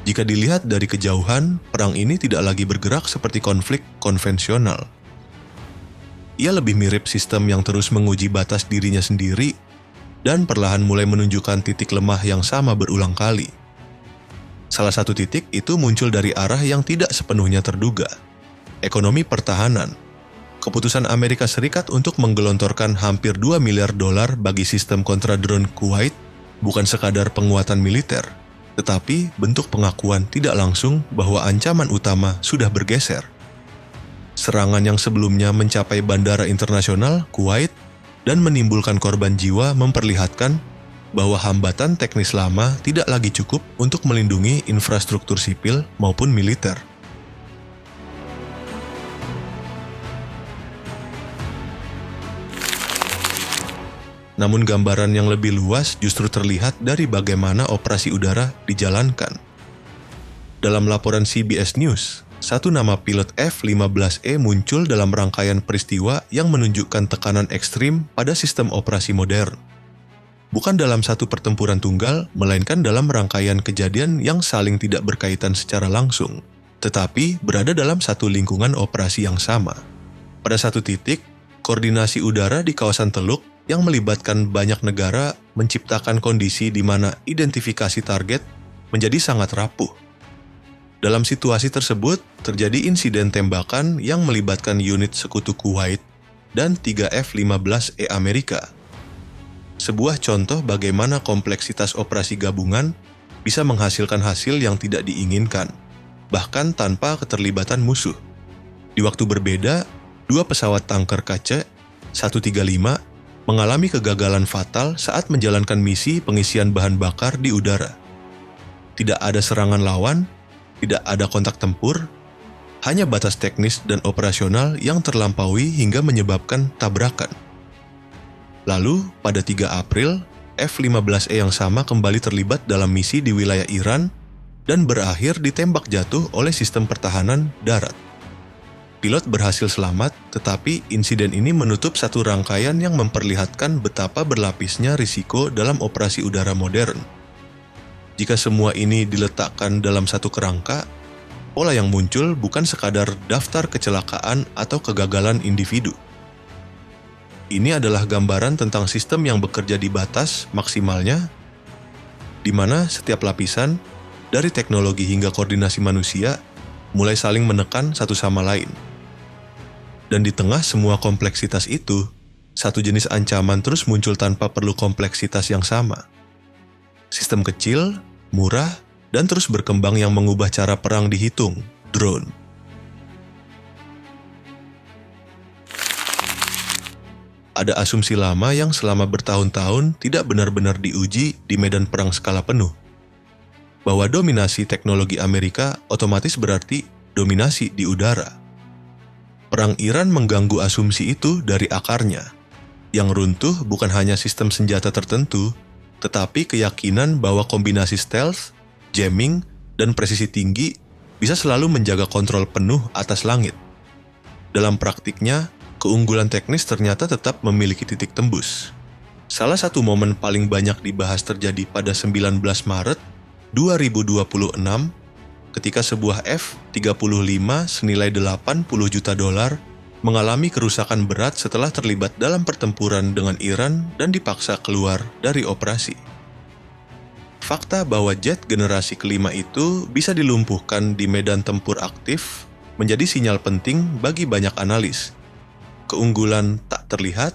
Jika dilihat dari kejauhan, perang ini tidak lagi bergerak seperti konflik konvensional. Ia lebih mirip sistem yang terus menguji batas dirinya sendiri dan perlahan mulai menunjukkan titik lemah yang sama berulang kali. Salah satu titik itu muncul dari arah yang tidak sepenuhnya terduga. Ekonomi pertahanan. Keputusan Amerika Serikat untuk menggelontorkan hampir $2 miliar bagi sistem kontra drone Kuwait bukan sekadar penguatan militer, tetapi bentuk pengakuan tidak langsung bahwa ancaman utama sudah bergeser. Serangan yang sebelumnya mencapai bandara internasional Kuwait dan menimbulkan korban jiwa memperlihatkan bahwa hambatan teknis lama tidak lagi cukup untuk melindungi infrastruktur sipil maupun militer. Namun gambaran yang lebih luas justru terlihat dari bagaimana operasi udara dijalankan. Dalam laporan CBS News, satu nama pilot F-15E muncul dalam rangkaian peristiwa yang menunjukkan tekanan ekstrim pada sistem operasi modern. Bukan dalam satu pertempuran tunggal, melainkan dalam rangkaian kejadian yang saling tidak berkaitan secara langsung, tetapi berada dalam satu lingkungan operasi yang sama. Pada satu titik, koordinasi udara di kawasan Teluk yang melibatkan banyak negara menciptakan kondisi di mana identifikasi target menjadi sangat rapuh. Dalam situasi tersebut, terjadi insiden tembakan yang melibatkan unit sekutu Kuwait dan 3 F-15E Amerika. Sebuah contoh bagaimana kompleksitas operasi gabungan bisa menghasilkan hasil yang tidak diinginkan, bahkan tanpa keterlibatan musuh. Di waktu berbeda, 2 pesawat tanker KC-135 mengalami kegagalan fatal saat menjalankan misi pengisian bahan bakar di udara. Tidak ada serangan lawan, tidak ada kontak tempur, hanya batas teknis dan operasional yang terlampaui hingga menyebabkan tabrakan. Lalu, pada 3 April, F-15E yang sama kembali terlibat dalam misi di wilayah Iran dan berakhir ditembak jatuh oleh sistem pertahanan darat. Pilot berhasil selamat, tetapi insiden ini menutup satu rangkaian yang memperlihatkan betapa berlapisnya risiko dalam operasi udara modern. Jika semua ini diletakkan dalam satu kerangka, pola yang muncul bukan sekadar daftar kecelakaan atau kegagalan individu. Ini adalah gambaran tentang sistem yang bekerja di batas maksimalnya, di mana setiap lapisan, dari teknologi hingga koordinasi manusia, mulai saling menekan satu sama lain. Dan di tengah semua kompleksitas itu, satu jenis ancaman terus muncul tanpa perlu kompleksitas yang sama. Sistem kecil, murah, dan terus berkembang yang mengubah cara perang dihitung, drone. Ada asumsi lama yang selama bertahun-tahun tidak benar-benar diuji di medan perang skala penuh. Bahwa dominasi teknologi Amerika otomatis berarti dominasi di udara. Perang Iran mengganggu asumsi itu dari akarnya. Yang runtuh bukan hanya sistem senjata tertentu, tetapi keyakinan bahwa kombinasi stealth, jamming, dan presisi tinggi bisa selalu menjaga kontrol penuh atas langit. Dalam praktiknya, keunggulan teknis ternyata tetap memiliki titik tembus. Salah satu momen paling banyak dibahas terjadi pada 19 Maret 2026 ketika sebuah F-35 senilai $80 juta mengalami kerusakan berat setelah terlibat dalam pertempuran dengan Iran dan dipaksa keluar dari operasi. Fakta bahwa jet generasi kelima itu bisa dilumpuhkan di medan tempur aktif menjadi sinyal penting bagi banyak analis. Keunggulan tak terlihat,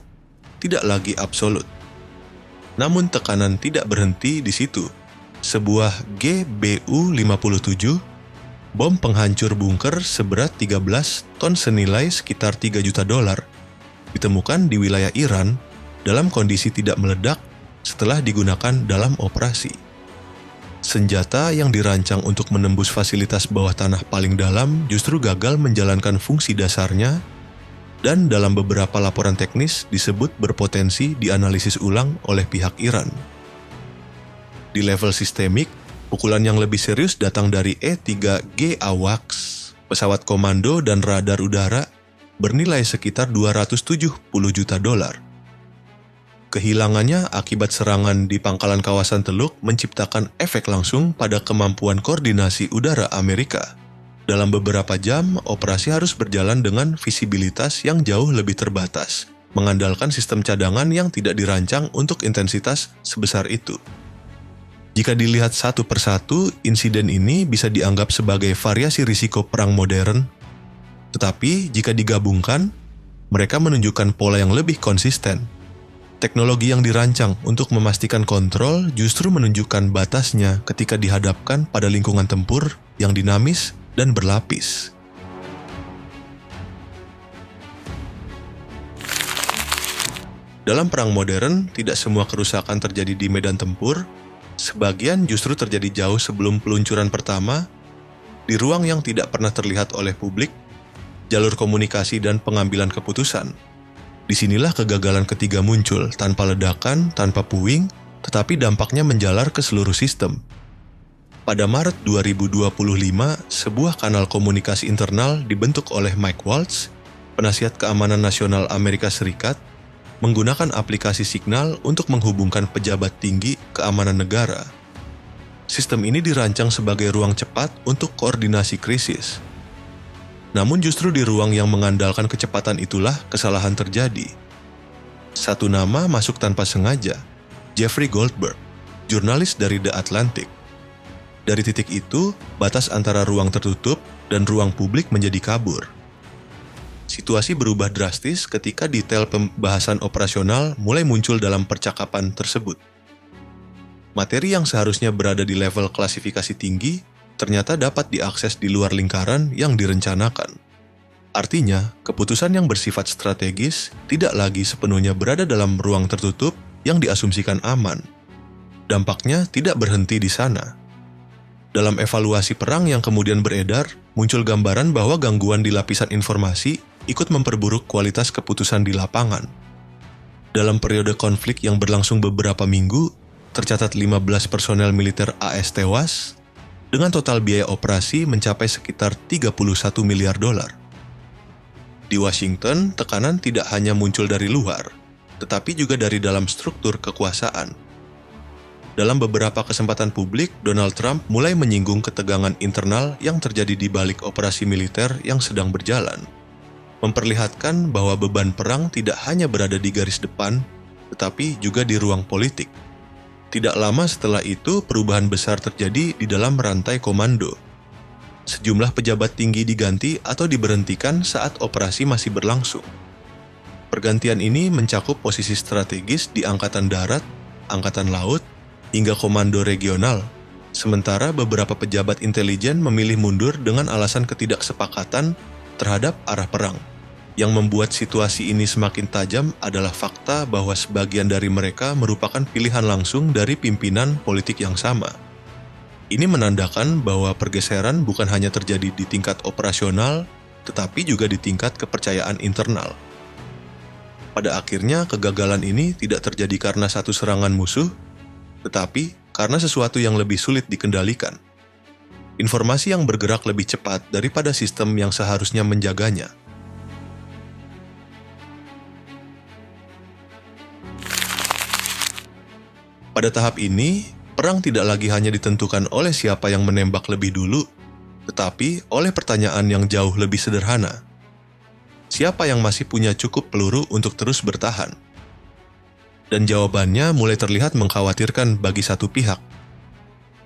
tidak lagi absolut. Namun tekanan tidak berhenti di situ. Sebuah GBU-57, bom penghancur bunker seberat 13 ton senilai sekitar $3 juta, ditemukan di wilayah Iran dalam kondisi tidak meledak setelah digunakan dalam operasi. Senjata yang dirancang untuk menembus fasilitas bawah tanah paling dalam justru gagal menjalankan fungsi dasarnya dan dalam beberapa laporan teknis disebut berpotensi dianalisis ulang oleh pihak Iran. Di level sistemik, pukulan yang lebih serius datang dari E-3G AWACS, pesawat komando dan radar udara bernilai sekitar $270 juta. Kehilangannya akibat serangan di pangkalan kawasan Teluk menciptakan efek langsung pada kemampuan koordinasi udara Amerika. Dalam beberapa jam, operasi harus berjalan dengan visibilitas yang jauh lebih terbatas, mengandalkan sistem cadangan yang tidak dirancang untuk intensitas sebesar itu. Jika dilihat satu persatu, insiden ini bisa dianggap sebagai variasi risiko perang modern. Tetapi jika digabungkan, mereka menunjukkan pola yang lebih konsisten. Teknologi yang dirancang untuk memastikan kontrol justru menunjukkan batasnya ketika dihadapkan pada lingkungan tempur yang dinamis dan berlapis. Dalam perang modern, tidak semua kerusakan terjadi di medan tempur. Sebagian justru terjadi jauh sebelum peluncuran pertama, di ruang yang tidak pernah terlihat oleh publik, jalur komunikasi dan pengambilan keputusan. Disinilah kegagalan ketiga muncul, tanpa ledakan, tanpa puing, tetapi dampaknya menjalar ke seluruh sistem. Pada Maret 2025, sebuah kanal komunikasi internal dibentuk oleh Mike Waltz, penasihat keamanan nasional Amerika Serikat, menggunakan aplikasi Signal untuk menghubungkan pejabat tinggi keamanan negara. Sistem ini dirancang sebagai ruang cepat untuk koordinasi krisis. Namun justru di ruang yang mengandalkan kecepatan itulah kesalahan terjadi. Satu nama masuk tanpa sengaja, Jeffrey Goldberg, jurnalis dari The Atlantic. Dari titik itu, batas antara ruang tertutup dan ruang publik menjadi kabur. Situasi berubah drastis ketika detail pembahasan operasional mulai muncul dalam percakapan tersebut. Materi yang seharusnya berada di level klasifikasi tinggi ternyata dapat diakses di luar lingkaran yang direncanakan. Artinya, keputusan yang bersifat strategis tidak lagi sepenuhnya berada dalam ruang tertutup yang diasumsikan aman. Dampaknya tidak berhenti di sana. Dalam evaluasi perang yang kemudian beredar, muncul gambaran bahwa gangguan di lapisan informasi ikut memperburuk kualitas keputusan di lapangan. Dalam periode konflik yang berlangsung beberapa minggu, tercatat 15 personel militer AS tewas, dengan total biaya operasi mencapai sekitar 31 miliar dolar. Di Washington, tekanan tidak hanya muncul dari luar, tetapi juga dari dalam struktur kekuasaan. Dalam beberapa kesempatan publik, Donald Trump mulai menyinggung ketegangan internal yang terjadi di balik operasi militer yang sedang berjalan, memperlihatkan bahwa beban perang tidak hanya berada di garis depan, tetapi juga di ruang politik. Tidak lama setelah itu, perubahan besar terjadi di dalam rantai komando. Sejumlah pejabat tinggi diganti atau diberhentikan saat operasi masih berlangsung. Pergantian ini mencakup posisi strategis di Angkatan Darat, Angkatan Laut, hingga komando regional, sementara beberapa pejabat intelijen memilih mundur dengan alasan ketidaksepakatan terhadap arah perang. Yang membuat situasi ini semakin tajam adalah fakta bahwa sebagian dari mereka merupakan pilihan langsung dari pimpinan politik yang sama. Ini menandakan bahwa pergeseran bukan hanya terjadi di tingkat operasional, tetapi juga di tingkat kepercayaan internal. Pada akhirnya, kegagalan ini tidak terjadi karena satu serangan musuh, tetapi karena sesuatu yang lebih sulit dikendalikan. Informasi yang bergerak lebih cepat daripada sistem yang seharusnya menjaganya. Pada tahap ini, perang tidak lagi hanya ditentukan oleh siapa yang menembak lebih dulu, tetapi oleh pertanyaan yang jauh lebih sederhana. Siapa yang masih punya cukup peluru untuk terus bertahan? Dan jawabannya mulai terlihat mengkhawatirkan bagi satu pihak.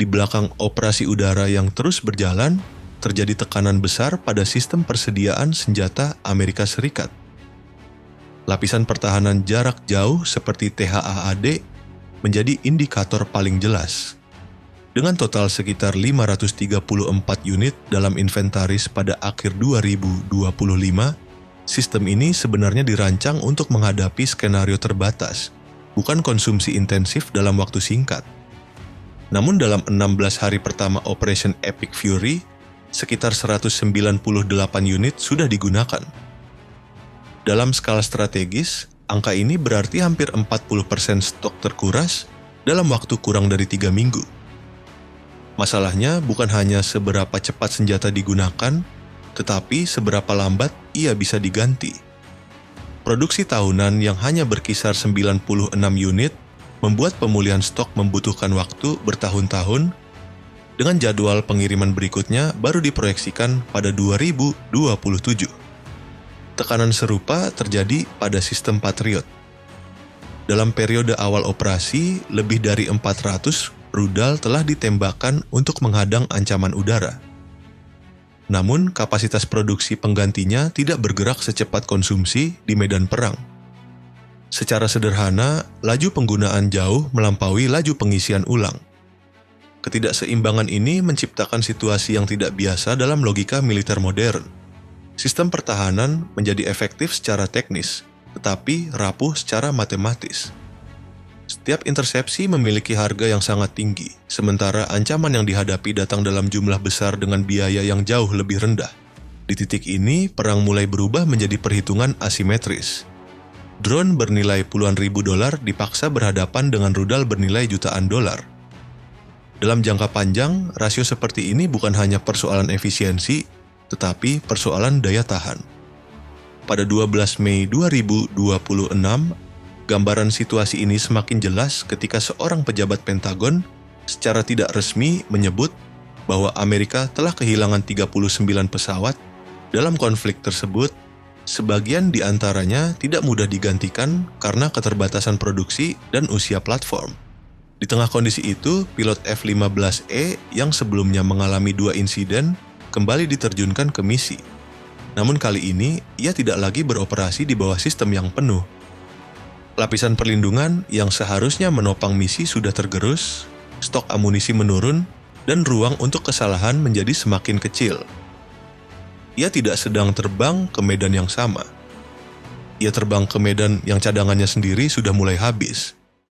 Di belakang operasi udara yang terus berjalan, terjadi tekanan besar pada sistem persediaan senjata Amerika Serikat. Lapisan pertahanan jarak jauh seperti THAAD menjadi indikator paling jelas. Dengan total sekitar 534 unit dalam inventaris pada akhir 2025, sistem ini sebenarnya dirancang untuk menghadapi skenario terbatas, bukan konsumsi intensif dalam waktu singkat. Namun dalam 16 hari pertama Operation Epic Fury, sekitar 198 unit sudah digunakan. Dalam skala strategis, angka ini berarti hampir 40% stok terkuras dalam waktu kurang dari 3 minggu. Masalahnya bukan hanya seberapa cepat senjata digunakan, tetapi seberapa lambat ia bisa diganti. Produksi tahunan yang hanya berkisar 96 unit membuat pemulihan stok membutuhkan waktu bertahun-tahun, dengan jadwal pengiriman berikutnya baru diproyeksikan pada 2027. Tekanan serupa terjadi pada sistem Patriot. Dalam periode awal operasi, lebih dari 400 rudal telah ditembakkan untuk menghadang ancaman udara. Namun, kapasitas produksi penggantinya tidak bergerak secepat konsumsi di medan perang. Secara sederhana, laju penggunaan jauh melampaui laju pengisian ulang. Ketidakseimbangan ini menciptakan situasi yang tidak biasa dalam logika militer modern. Sistem pertahanan menjadi efektif secara teknis, tetapi rapuh secara matematis. Setiap intersepsi memiliki harga yang sangat tinggi, sementara ancaman yang dihadapi datang dalam jumlah besar dengan biaya yang jauh lebih rendah. Di titik ini, perang mulai berubah menjadi perhitungan asimetris. Drone bernilai puluhan ribu dolar dipaksa berhadapan dengan rudal bernilai jutaan dolar. Dalam jangka panjang, rasio seperti ini bukan hanya persoalan efisiensi, tetapi persoalan daya tahan. Pada 12 Mei 2026, gambaran situasi ini semakin jelas ketika seorang pejabat Pentagon secara tidak resmi menyebut bahwa Amerika telah kehilangan 39 pesawat dalam konflik tersebut. Sebagian di antaranya tidak mudah digantikan karena keterbatasan produksi dan usia platform. Di tengah kondisi itu, pilot F-15E yang sebelumnya mengalami 2 insiden kembali diterjunkan ke misi. Namun kali ini, ia tidak lagi beroperasi di bawah sistem yang penuh. Lapisan perlindungan yang seharusnya menopang misi sudah tergerus, stok amunisi menurun, dan ruang untuk kesalahan menjadi semakin kecil. Ia tidak sedang terbang ke medan yang sama. Ia terbang ke medan yang cadangannya sendiri sudah mulai habis.